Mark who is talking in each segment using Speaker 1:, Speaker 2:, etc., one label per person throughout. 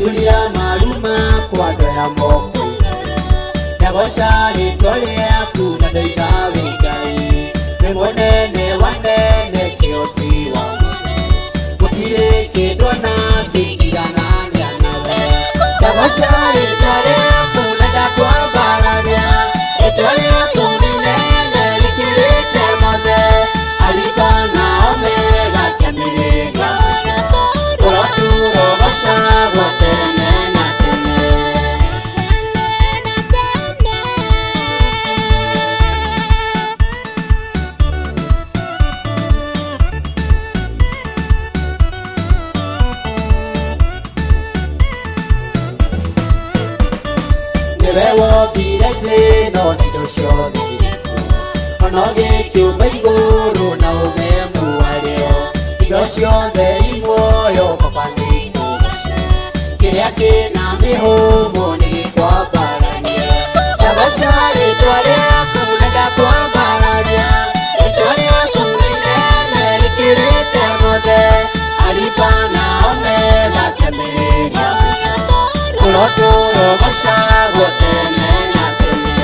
Speaker 1: Tulia maluma kwa doya moko Yagoshari tole akuna doika vikai Mengonene wanene kioti wa Mutire kedona fikigana nyanawe Yagoshari tole akuna dakwa barabia Etole akuninene likirite mode Alifana omega kemire gamusha Uraturo gosha gotene na tene Nebewo birete no nido shode Onoge kyubaigoro na oge muareo Igosyo de imoyo fafani kubashe Kiriake na mihomo nigi kwa barania Yabashari tware akunaga kwa barania Itware akuninene likirite mode Alifana omega kemiri ya musha Kuloturo basha gotene na tene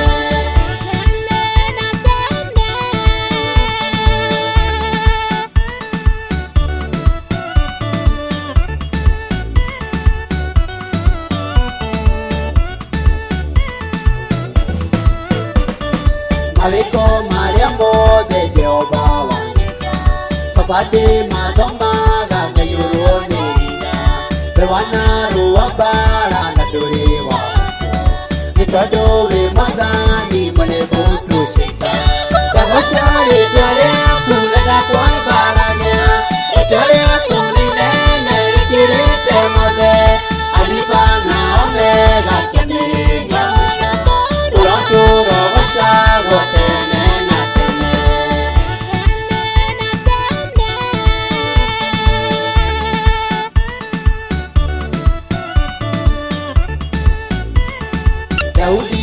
Speaker 1: Aliko mariamo de Jehovah wanika Fafade madoma gaga yuro nirida Bewana ruwa bara na dorewa Nitado we madani mane butu shika Yagoshari tware akulaga kwa barania Itware akuninene likirite mode Alifana omega kemiri ya musha Uraturo gosha gotene na tene Daudi